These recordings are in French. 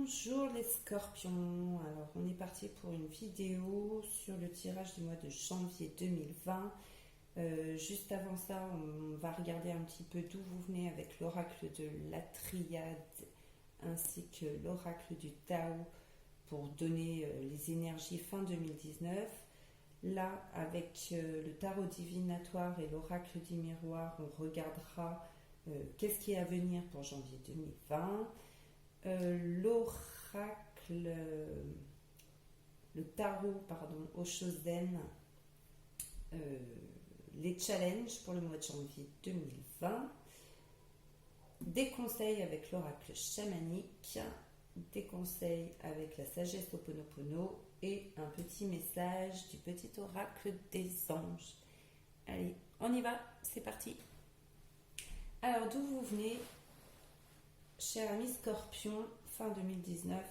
Bonjour les scorpions, alors on est parti pour une vidéo sur le tirage du mois de janvier 2020. Juste avant ça, on va regarder un petit peu d'où vous venez avec l'oracle de la Triade ainsi que l'oracle du Tao pour donner les énergies fin 2019. Là, avec le tarot divinatoire et l'oracle du miroir, on regardera qu'est-ce qui est à venir pour janvier 2020. L'oracle, le tarot, pardon, Oshozen, les challenges pour le mois de janvier 2020, des conseils avec l'oracle chamanique, des conseils avec la sagesse Ho'oponopono et un petit message du petit oracle des anges. Allez, on y va, c'est parti. Alors, d'où vous venez, cher ami Scorpion, fin 2019,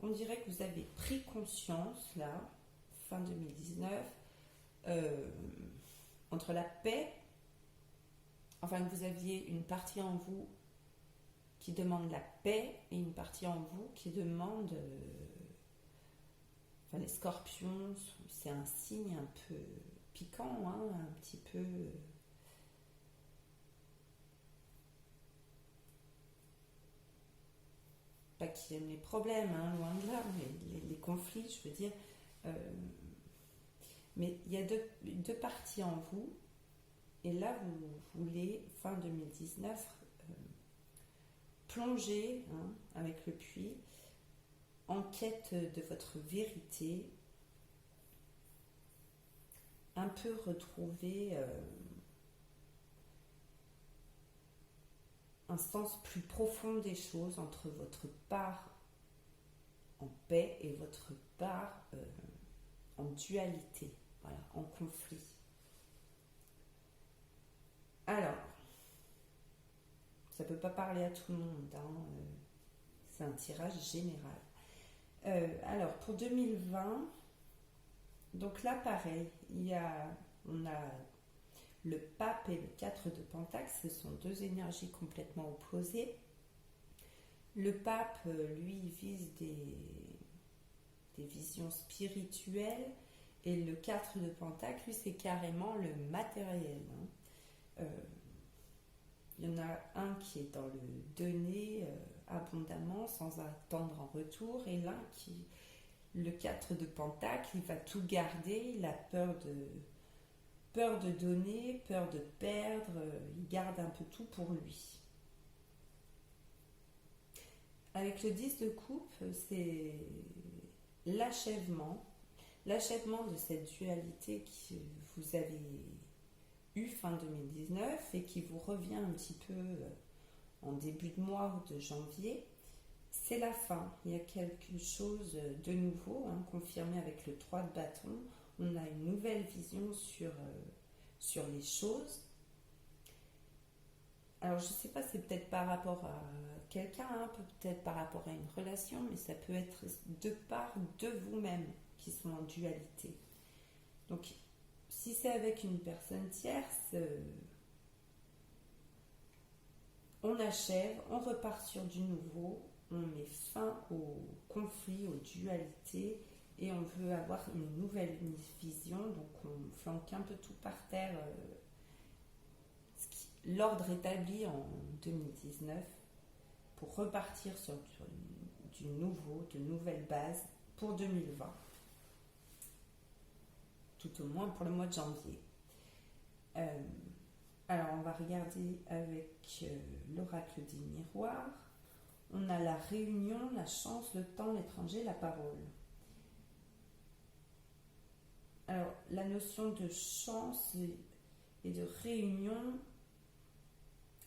on dirait que vous avez pris conscience, là, fin 2019, entre la paix, enfin que vous aviez une partie en vous qui demande la paix et une partie en vous qui demande... enfin, les scorpions, c'est un signe un peu piquant, hein, un petit peu... pas qu'ils aiment les problèmes, hein, loin de là, mais les conflits, je veux dire. Mais il y a deux parties en vous, et là, vous voulez, fin 2019, plonger, hein, avec le puits, en quête de votre vérité, un peu retrouver un sens plus profond des choses entre votre part en paix et votre part en dualité, voilà, en conflit. Alors, ça ne peut pas parler à tout le monde, hein, c'est un tirage général. Alors, pour 2020, donc là, pareil, on a le pape et le 4 de Pentacle, ce sont deux énergies complètement opposées. Le pape, lui, vise des visions spirituelles, et le 4 de Pentacle, lui, c'est carrément le matériel. Hein. Il y en a un qui est dans le donner abondamment, sans attendre en retour, et l'un qui, le 4 de Pentacle, il va tout garder, il a peur de donner, peur de perdre, il garde un peu tout pour lui. Avec le 10 de coupe, c'est l'achèvement de cette dualité que vous avez eue fin 2019 et qui vous revient un petit peu en début de mois de janvier. C'est la fin, il y a quelque chose de nouveau, hein, confirmé avec le 3 de bâton. On a une nouvelle vision sur les choses. Alors, je ne sais pas, c'est peut-être par rapport à quelqu'un, hein, peut-être par rapport à une relation, mais ça peut être de part de vous-même qui sont en dualité. Donc, si c'est avec une personne tierce, on achève, on repart sur du nouveau, on met fin au conflit, aux dualités, et on veut avoir une nouvelle vision, donc on flanque un peu tout par terre, l'ordre établi en 2019, pour repartir sur du nouveau, de nouvelles bases pour 2020, tout au moins pour le mois de janvier. Alors on va regarder avec l'oracle des miroirs. On a la réunion, la chance, le temps, l'étranger, la parole. Alors, la notion de chance et de réunion,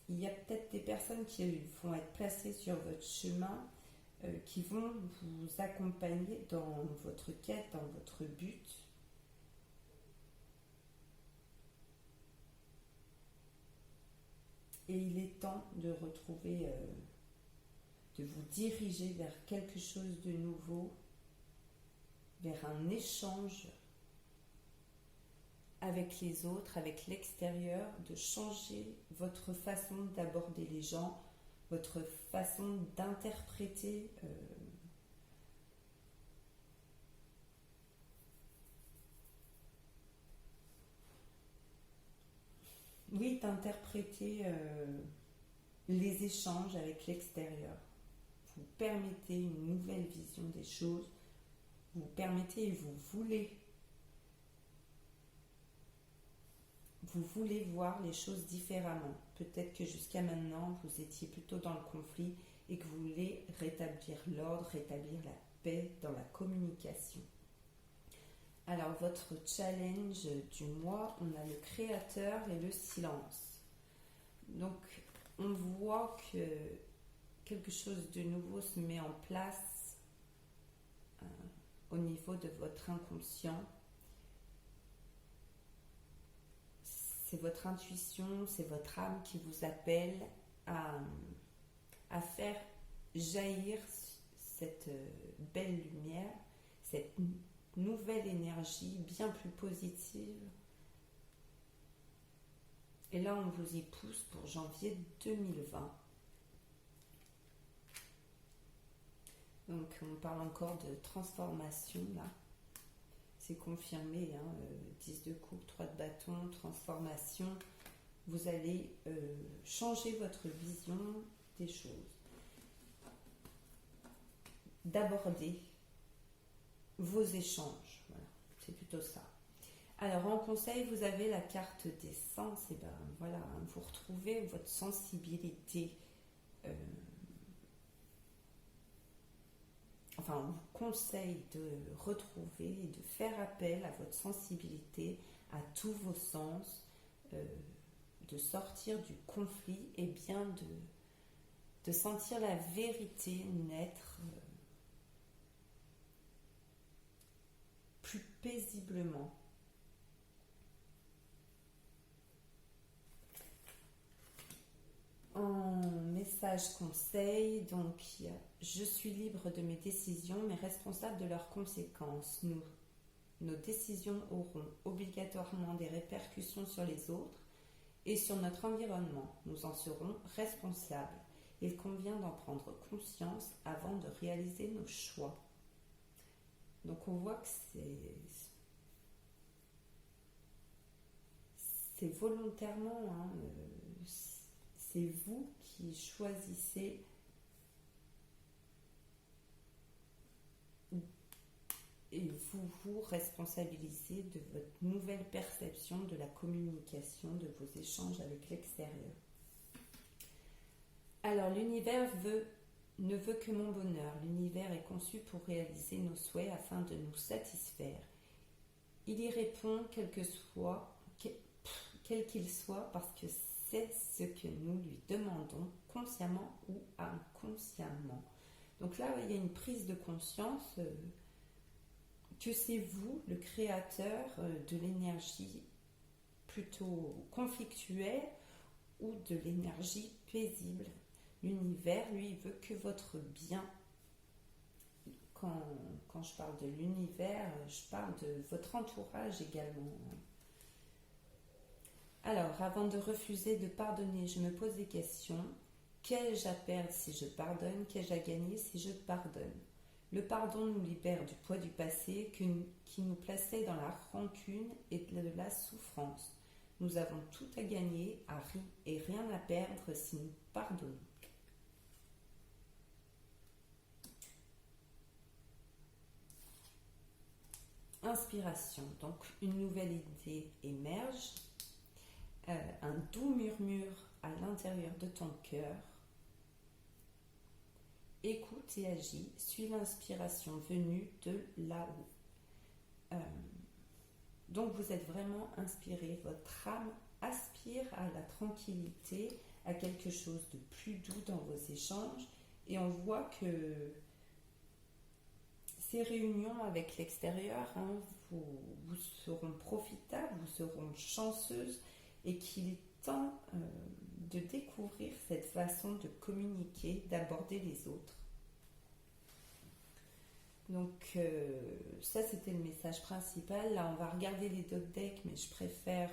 il y a peut-être des personnes qui vont être placées sur votre chemin, qui vont vous accompagner dans votre quête, dans votre but. Et il est temps de retrouver... de vous diriger vers quelque chose de nouveau, vers un échange avec les autres, avec l'extérieur, de changer votre façon d'aborder les gens, votre façon d'interpréter oui, d'interpréter les échanges avec l'extérieur. Vous permettez une nouvelle vision des choses, vous permettez et vous voulez voir les choses différemment. Peut-être que jusqu'à maintenant, vous étiez plutôt dans le conflit et que vous voulez rétablir l'ordre, rétablir la paix dans la communication. Alors, votre challenge du mois, on a le créateur et le silence. Donc, on voit que quelque chose de nouveau se met en place au niveau de votre inconscient. C'est votre intuition, c'est votre âme qui vous appelle à faire jaillir cette belle lumière, cette nouvelle énergie bien plus positive. Et là, on vous y pousse pour janvier 2020. Donc, on parle encore de transformation, là. C'est confirmé, 10 de coupe, 3 de bâton, transformation. Vous allez changer votre vision des choses. D'aborder vos échanges. Voilà, c'est plutôt ça. Alors, en conseil, vous avez la carte des sens. Et ben voilà, vous retrouvez votre sensibilité. On vous conseille de retrouver et de faire appel à votre sensibilité, à tous vos sens, de sortir du conflit et bien de sentir la vérité naître plus paisiblement. En message conseil, donc je suis libre de mes décisions, mais responsable de leurs conséquences. Nos décisions auront obligatoirement des répercussions sur les autres et sur notre environnement. Nous en serons responsables. Il convient d'en prendre conscience avant de réaliser nos choix. Donc on voit que c'est volontairement, c'est vous qui choisissez et vous vous responsabilisez de votre nouvelle perception de la communication, de vos échanges avec l'extérieur. Alors l'univers ne veut que mon bonheur. L'univers est conçu pour réaliser nos souhaits afin de nous satisfaire. Il y répond quel qu'il soit, parce que c'est ce que nous lui demandons, consciemment ou inconsciemment. Donc là, il y a une prise de conscience que c'est vous, le créateur de l'énergie plutôt conflictuelle ou de l'énergie paisible. L'univers, lui, il veut que votre bien. Quand je parle de l'univers, je parle de votre entourage également. Alors, avant de refuser de pardonner, je me pose des questions. Qu'ai-je à perdre si je pardonne? Qu'ai-je à gagner si je pardonne? Le pardon nous libère du poids du passé qui nous plaçait dans la rancune et de la souffrance. Nous avons tout à gagner et rien à perdre si nous pardonnons. Inspiration. Donc, une nouvelle idée émerge. Un doux murmure à l'intérieur de ton cœur. Écoute et agis, suis l'inspiration venue de là-haut. Donc vous êtes vraiment inspiré, votre âme aspire à la tranquillité, à quelque chose de plus doux dans vos échanges, et on voit que ces réunions avec l'extérieur vous seront profitables, vous seront chanceuses, et qu'il est temps de découvrir cette façon de communiquer, d'aborder les autres. Donc ça c'était le message principal. Là on va regarder les d'autres decks, mais je préfère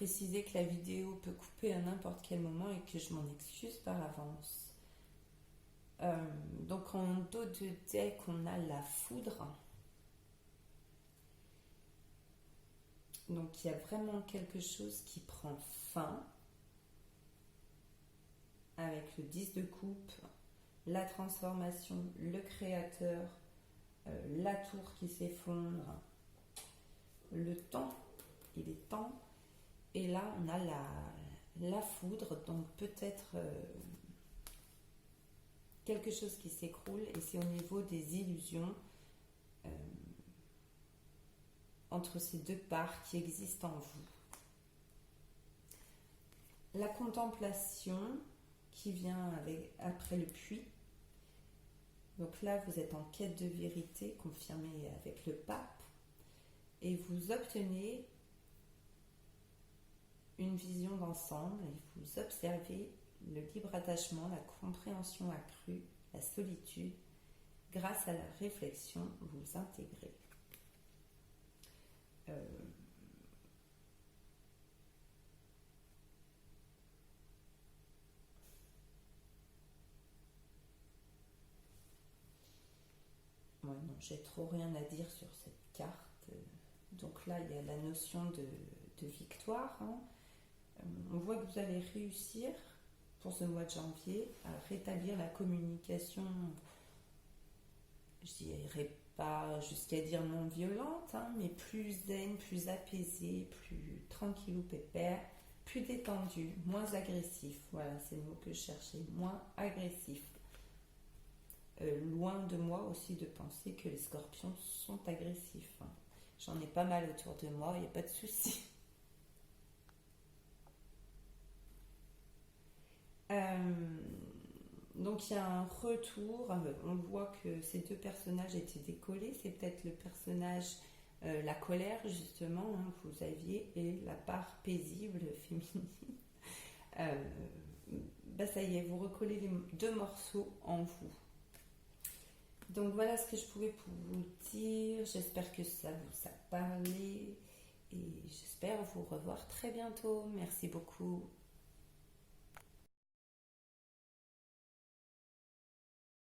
préciser que la vidéo peut couper à n'importe quel moment et que je m'en excuse par avance. Donc en dos de deck, on a la foudre. Donc il y a vraiment quelque chose qui prend fin avec le 10 de coupe, la transformation, le créateur, la tour qui s'effondre, le temps, il est temps. Et là, on a la foudre, donc peut-être quelque chose qui s'écroule, et c'est au niveau des illusions entre ces deux parts qui existent en vous. La contemplation qui vient après le puits. Donc là, vous êtes en quête de vérité, confirmée avec le pape, et vous obtenez une vision d'ensemble, et vous observez le libre attachement, la compréhension accrue, la solitude. Grâce à la réflexion, vous intégrez. Ouais, non, j'ai trop rien à dire sur cette carte. Donc là, il y a la notion de victoire. On voit que vous allez réussir pour ce mois de janvier à rétablir la communication, je dirais pas jusqu'à dire non violente, mais plus zen, plus apaisée, plus tranquille ou pépère, plus détendu, moins agressif. Voilà, c'est le mot que je cherchais, moins agressif. Loin de moi aussi de penser que les scorpions sont agressifs. J'en ai pas mal autour de moi, il n'y a pas de souci. Donc il y a un retour, on voit que ces deux personnages étaient décollés, c'est peut-être le personnage, la colère justement, que vous aviez, et la part paisible féminine. Ça y est, vous recollez les deux morceaux en vous. Donc voilà ce que je pouvais pour vous dire, j'espère que ça vous a parlé et j'espère vous revoir très bientôt. Merci beaucoup.